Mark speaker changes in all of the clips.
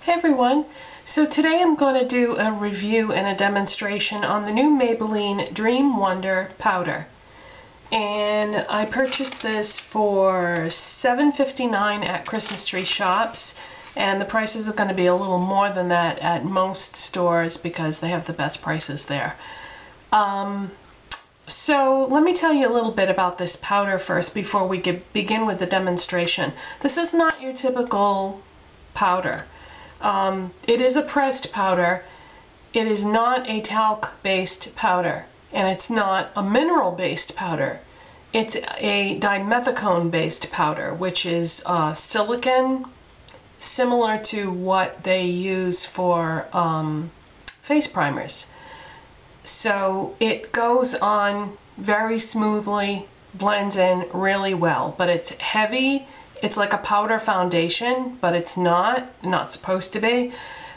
Speaker 1: Hey everyone! So today I'm going to do a review and a demonstration on the new Maybelline Dream Wonder powder. And I purchased this for $7.59 at Christmas tree shops, and the prices are going to be a little more than that at most stores because they have the best prices there. So let me tell you a little bit about this powder first before we begin with the demonstration. This is not your typical powder. It is a pressed powder. It is not a talc-based powder, and it's not a mineral-based powder. It's a dimethicone-based powder, which is silicone, similar to what they use for face primers. So it goes on very smoothly, blends in really well, but it's heavy. It's like a powder foundation, but it's not supposed to be.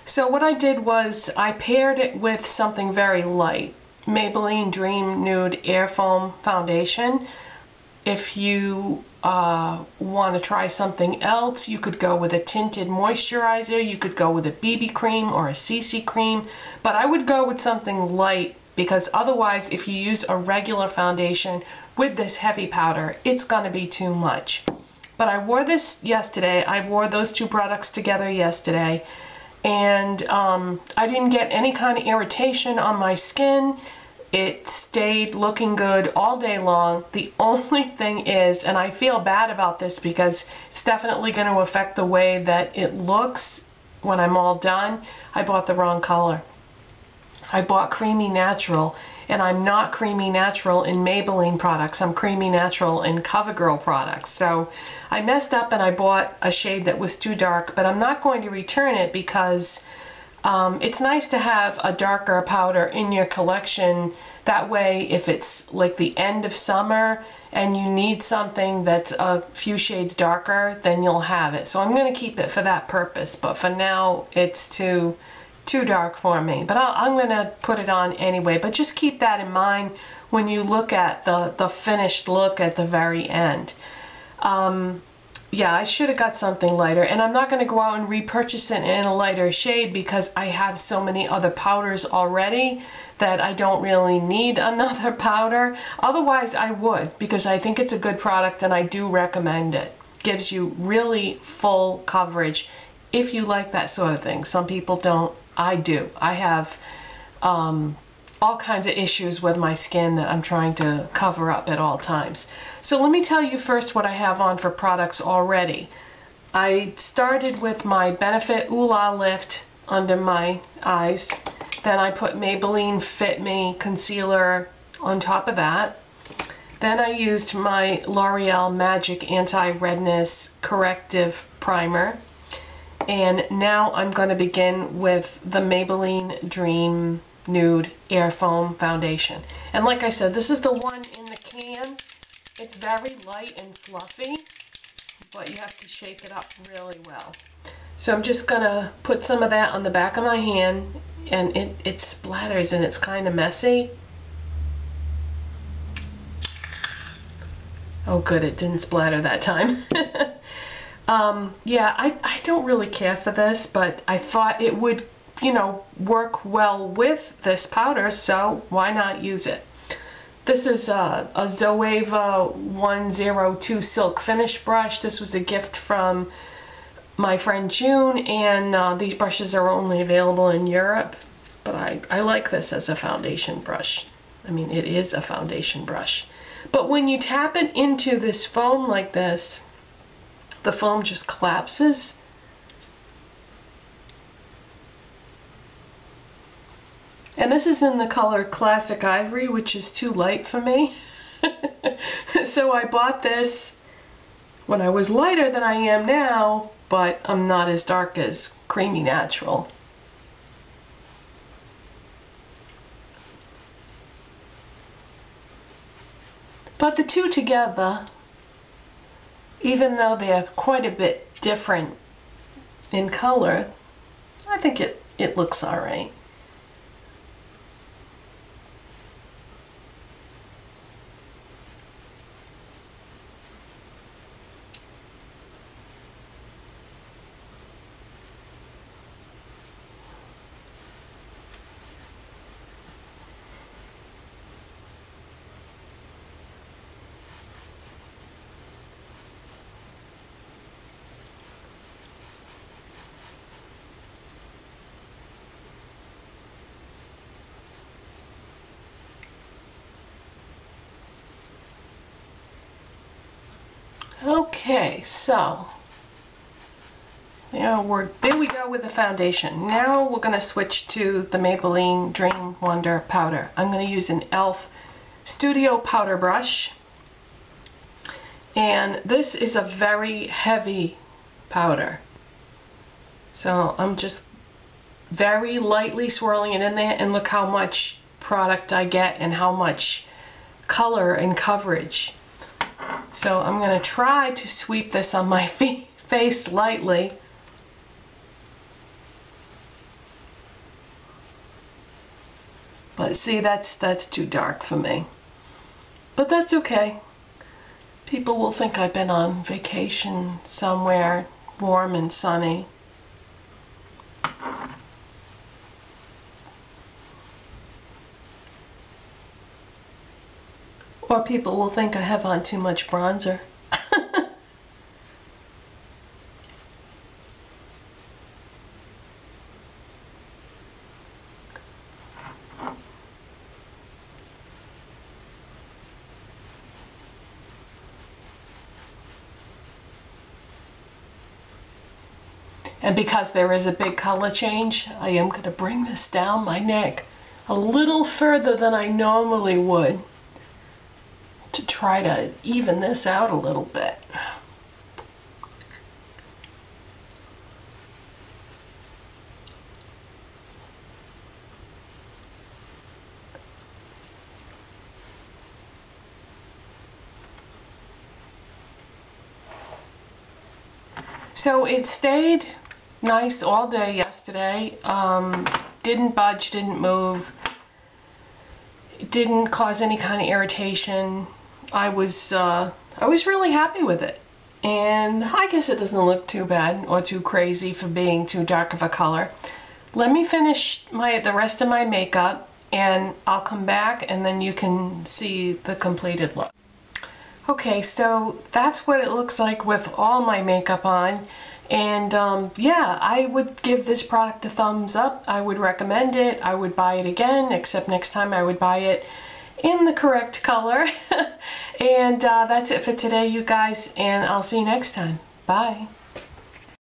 Speaker 1: So what I did was I paired it with something very light, Maybelline Dream Nude Airfoam foundation. If you want to try something else, you could go with a tinted moisturizer, you could go with a BB cream or a CC cream, but I would go with something light because otherwise if you use a regular foundation with this heavy powder, it's going to be too much. But I wore this yesterday. I wore those two products together yesterday, and I didn't get any kind of irritation on my skin. It stayed looking good all day long. The only thing is, and I feel bad about this because it's definitely going to affect the way that it looks when I'm all done, I bought the wrong color. I bought Creamy Natural, and I'm not Creamy Natural in Maybelline products. I'm Creamy Natural in CoverGirl products. So I messed up and I bought a shade that was too dark, but I'm not going to return it because it's nice to have a darker powder in your collection. That way, if it's like the end of summer and you need something that's a few shades darker, then you'll have it. So I'm going to keep it for that purpose, but for now it's too dark for me, but I'm going to put it on anyway. But just keep that in mind when you look at the finished look at the very end. Yeah, I should have got something lighter, and I'm not going to go out and repurchase it in a lighter shade because I have so many other powders already that I don't really need another powder. Otherwise I would, because I think it's a good product and I do recommend it. Gives you really full coverage if you like that sort of thing. Some people don't. I do. I have all kinds of issues with my skin that I'm trying to cover up at all times. So let me tell you first what I have on for products already. I started with my Benefit Ooh La Lift under my eyes. Then I put Maybelline Fit Me concealer on top of that. Then I used my L'Oreal Magic Anti-Redness Corrective Primer. And now I'm going to begin with the Maybelline Dream Nude Airfoam Foundation. And like I said, this is the one in the can. It's very light and fluffy, but you have to shake it up really well. So I'm just going to put some of that on the back of my hand, and it splatters and it's kind of messy. Oh good, it didn't splatter that time. Yeah, I don't really care for this, but I thought it would, you know, work well with this powder, so why not use it? This is a Zoeva 102 Silk Finish brush. This was a gift from my friend June, and these brushes are only available in Europe, but I like this as a foundation brush. I mean, it is a foundation brush. But when you tap it into this foam like this, the foam just collapses. And this is in the color Classic Ivory, which is too light for me. So I bought this when I was lighter than I am now, but I'm not as dark as Creamy Natural. But the two together, even though they're quite a bit different in color, I think it looks all right. Okay, so now there we go with the foundation. Now we're going to switch to the Maybelline Dream Wonder powder. I'm going to use an e.l.f. Studio powder brush. And this is a very heavy powder. So I'm just very lightly swirling it in there, and look how much product I get and how much color and coverage. So I'm going to try to sweep this on my face lightly. But see, that's too dark for me. But that's okay. People will think I've been on vacation somewhere warm and sunny. Or people will think I have on too much bronzer. And because there is a big color change, I am going to bring this down my neck a little further than I normally would to try to even this out a little bit. So it stayed nice all day yesterday. Didn't budge, didn't move. It didn't cause any kind of irritation. I was really happy with it. And I guess it doesn't look too bad or too crazy for being too dark of a color. Let me finish the rest of my makeup and I'll come back and then you can see the completed look. Okay, so that's what it looks like with all my makeup on. And yeah, I would give this product a thumbs up. I would recommend it. I would buy it again, except next time I would buy it in the correct color. And that's it for today, you guys, and I'll see you next time. Bye.